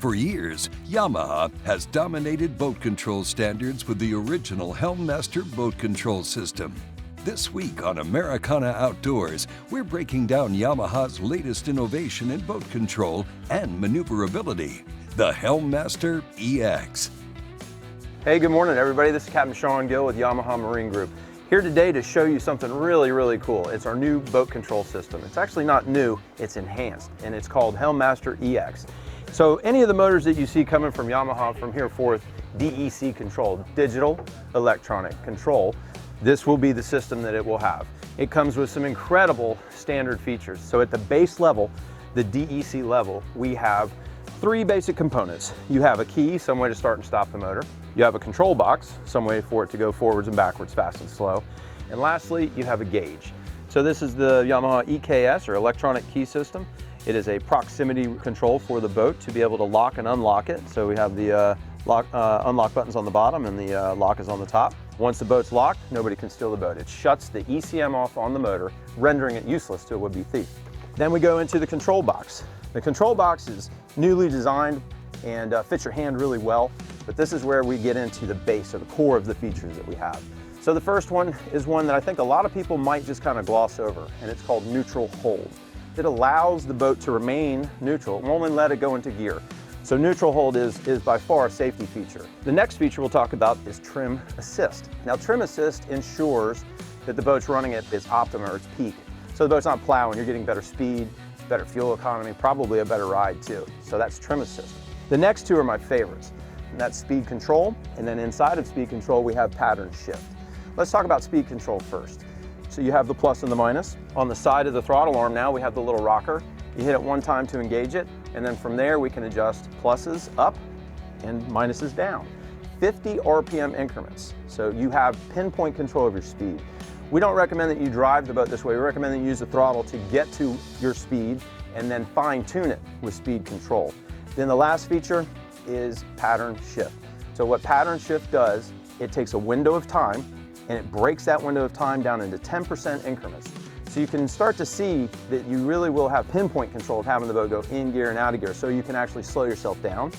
For years, Yamaha has dominated boat control standards with the original Helm Master boat control system. This week on Americana Outdoors, we're breaking down Yamaha's latest innovation in boat control and maneuverability, the Helm Master EX. Hey, good morning everybody. This is Captain Sean Gill with Yamaha Marine Group. Here today to show you something really cool. It's our new boat control system. It's actually not new, it's enhanced, and it's called Helm Master EX. So any of the motors that you see coming from Yamaha from here forth, DEC controlled, digital electronic control, this will be the system that it will have. It comes with some incredible standard features. So at the base level, the DEC level, we have three basic components. You have a key, some way to start and stop the motor. You have a control box, some way for it to go forwards and backwards, fast and slow. And lastly, you have a gauge. So this is the Yamaha EKS, or electronic key system. It is a proximity control for the boat to be able to lock and unlock it. So we have the unlock buttons on the bottom and the lock is on the top. Once the boat's locked, nobody can steal the boat. It shuts the ECM off on the motor, rendering it useless to a would-be thief. Then we go into the control box. The control box is newly designed and fits your hand really well, but this is where we get into the base or the core of the features that we have. So the first one is one that I think a lot of people might just kind of gloss over, and it's called neutral hold. It allows the boat to remain neutral. It won't let it go into gear. So neutral hold is by far a safety feature. The next feature we'll talk about is trim assist. Now trim assist ensures that the boat's running at its optimum or its peak. So the boat's not plowing, you're getting better speed, better fuel economy, probably a better ride too. So that's trim assist. The next two are my favorites, and that's speed control, and then inside of speed control we have pattern shift. Let's talk about speed control first. So you have the plus and the minus. On the side of the throttle arm now we have the little rocker. You hit it one time to engage it, and then from there we can adjust pluses up and minuses down. 50 RPM increments, so you have pinpoint control of your speed. We don't recommend that you drive the boat this way. We recommend that you use the throttle to get to your speed and then fine tune it with speed control. Then the last feature is pattern shift. So what pattern shift does, it takes a window of time and it breaks that window of time down into 10% increments. So you can start to see that you really will have pinpoint control of having the boat go in gear and out of gear. So you can actually slow yourself down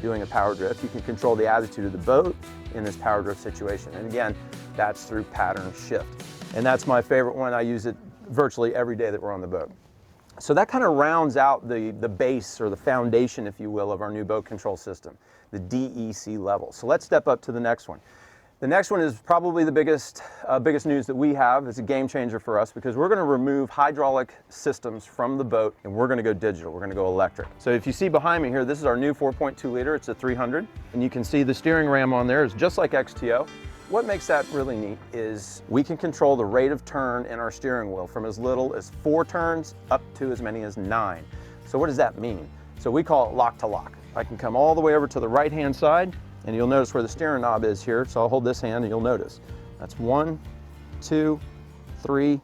doing a power drift. You can control the attitude of the boat in this power drift situation. And again, that's through pattern shift. And that's my favorite one. I use it virtually every day that we're on the boat. So that kind of rounds out the base or the foundation, if you will, of our new boat control system, the DEC level. So let's step up to the next one. The next one is probably the biggest news that we have. It's a game changer for us because we're going to remove hydraulic systems from the boat and we're going to go digital. We're going to go electric. So if you see behind me here, this is our new 4.2 liter. It's a 300, and you can see the steering ram on there is just like XTO. What makes that really neat is we can control the rate of turn in our steering wheel from as little as 4 turns up to as many as 9. So what does that mean? So we call it lock to lock. I can come all the way over to the right hand side, and you'll notice where the steering knob is here. So I'll hold this hand and you'll notice. That's 1, 2, 3,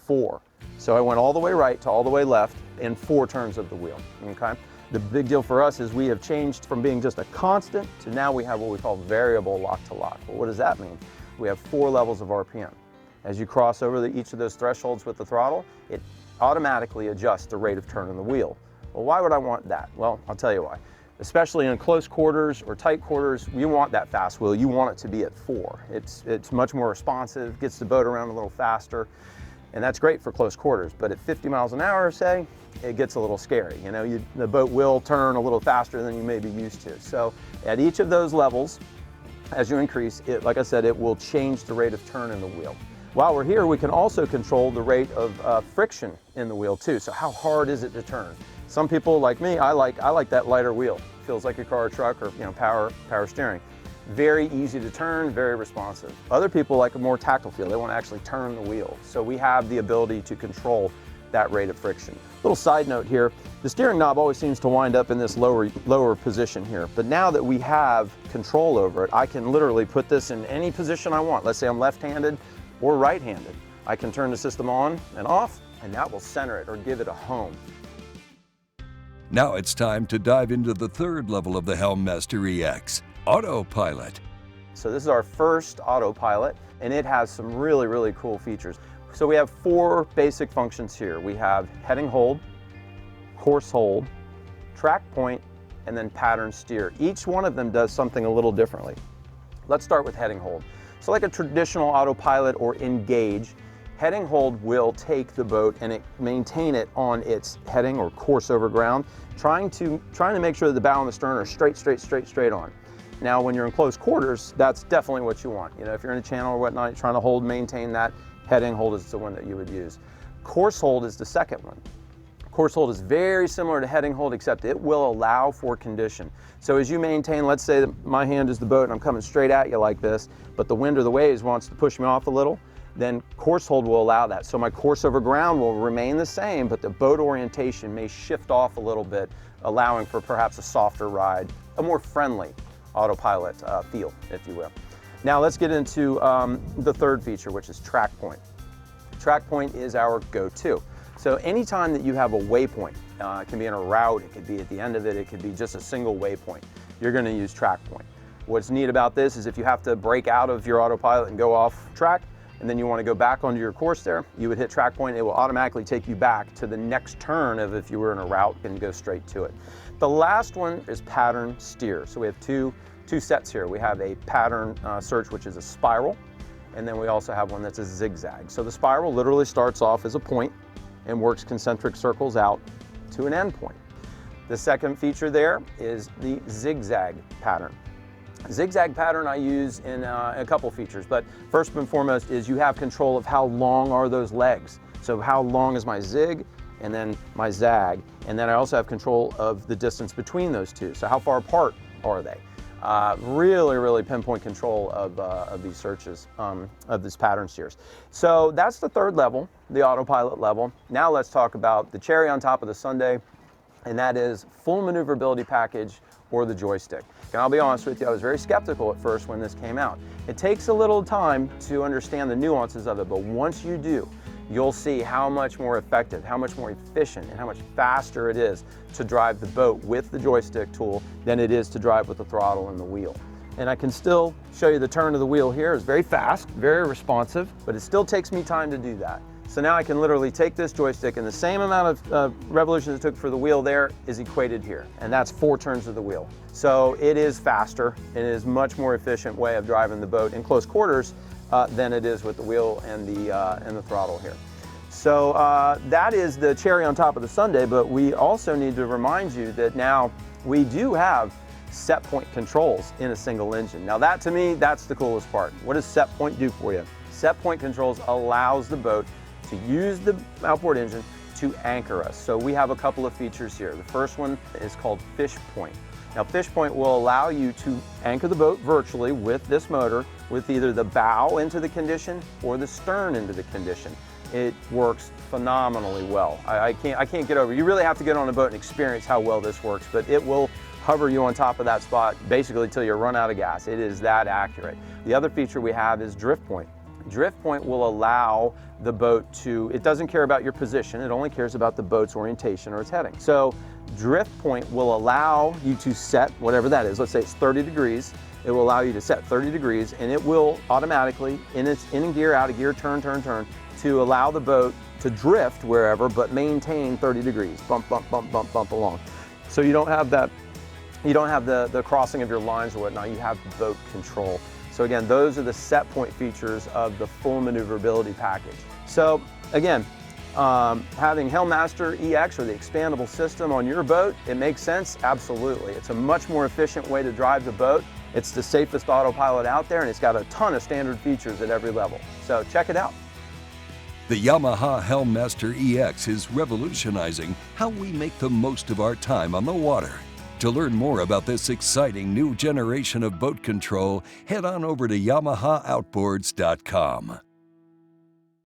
4. So I went all the way right to all the way left in 4 turns of the wheel, okay? The big deal for us is we have changed from being just a constant to now we have what we call variable lock to lock. Well, what does that mean? We have 4 levels of RPM. As you cross over each of those thresholds with the throttle, it automatically adjusts the rate of turn in the wheel. Well, why would I want that? Well, I'll tell you why. Especially in close quarters or tight quarters, you want that fast wheel. You want it to be at 4. It's much more responsive, gets the boat around a little faster, and that's great for close quarters. But at 50 miles an hour, say, it gets a little scary. You know, the boat will turn a little faster than you may be used to. So at each of those levels, as you increase, like I said, it will change the rate of turn in the wheel. While we're here, we can also control the rate of friction in the wheel too. So how hard is it to turn? Some people like me, I like that lighter wheel. Feels like a car or truck or power steering. Very easy to turn, very responsive. Other people like a more tactile feel. They want to actually turn the wheel. So we have the ability to control that rate of friction. Little side note here, the steering knob always seems to wind up in this lower position here. But now that we have control over it, I can literally put this in any position I want. Let's say I'm left-handed or right-handed. I can turn the system on and off, and that will center it or give it a home. Now it's time to dive into the third level of the Helm Master EX, Autopilot. So this is our first Autopilot, and it has some really cool features. So we have 4 basic functions here. We have heading hold, course hold, track point, and then pattern steer. Each one of them does something a little differently. Let's start with heading hold. So like a traditional autopilot or engage, heading hold will take the boat and maintain it on its heading or course over ground, trying to make sure that the bow and the stern are straight on. Now, when you're in close quarters, that's definitely what you want. You know, if you're in a channel or whatnot, you're trying to hold, maintain that, heading hold is the one that you would use. Course hold is the second one. Course hold is very similar to heading hold, except it will allow for condition. So as you maintain, let's say that my hand is the boat and I'm coming straight at you like this, but the wind or the waves wants to push me off a little, then course hold will allow that. So my course over ground will remain the same, but the boat orientation may shift off a little bit, allowing for perhaps a softer ride, a more friendly autopilot feel, if you will. Now let's get into the third feature, which is track point. Track point is our go-to. So anytime that you have a waypoint, it can be in a route, it could be at the end of it, it could be just a single waypoint, you're going to use track point. What's neat about this is if you have to break out of your autopilot and go off track, and then you want to go back onto your course there, you would hit track point, it will automatically take you back to the next turn of if you were in a route and go straight to it. The last one is pattern steer. So we have two sets here. We have a pattern search, which is a spiral, and then we also have one that's a zigzag. So the spiral literally starts off as a point and works concentric circles out to an end point. The second feature there is the zigzag pattern. Zigzag pattern I use in a couple features, but first and foremost is you have control of how long are those legs. So how long is my zig and then my zag, and then I also have control of the distance between those two. So how far apart are they? Really pinpoint control of these searches, of these pattern steers. So that's the third level, the autopilot level. Now let's talk about the cherry on top of the sundae, and that is full maneuverability package or the joystick. And I'll be honest with you, I was very skeptical at first when this came out. It takes a little time to understand the nuances of it, but once you do, you'll see how much more effective, how much more efficient, and how much faster it is to drive the boat with the joystick tool than it is to drive with the throttle and the wheel. And I can still show you the turn of the wheel here. It's very fast, very responsive, but it still takes me time to do that. So now I can literally take this joystick and the same amount of revolutions it took for the wheel there is equated here. And that's 4 turns of the wheel. So it is faster. It is a much more efficient way of driving the boat in close quarters than it is with the wheel and the throttle here. So that is the cherry on top of the sundae, but we also need to remind you that now we do have set point controls in a single engine. Now that to me, that's the coolest part. What does set point do for you? Set point controls allows the boat to use the outboard engine to anchor us. So we have a couple of features here. The first one is called fish point. Now fish point will allow you to anchor the boat virtually with this motor with either the bow into the condition or the stern into the condition. It works phenomenally well. I can't get over it. You really have to get on a boat and experience how well this works, but it will hover you on top of that spot basically until you run out of gas. It is that accurate. The other feature we have is drift point. Drift point will allow the boat to, it doesn't care about your position, it only cares about the boat's orientation or its heading. So drift point will allow you to set whatever that is. Let's say it's 30 degrees. It will allow you to set 30 degrees and it will automatically, in a gear, out of gear, turn, to allow the boat to drift wherever, but maintain 30 degrees, bump along. So you don't have that, you don't have the crossing of your lines or whatnot, you have boat control. So again, those are the set point features of the full maneuverability package. So again, having Helm Master EX or the expandable system on your boat, it makes sense, absolutely. It's a much more efficient way to drive the boat. It's the safest autopilot out there and it's got a ton of standard features at every level. So check it out. The Yamaha Helm Master EX is revolutionizing how we make the most of our time on the water. To learn more about this exciting new generation of boat control, head on over to YamahaOutboards.com.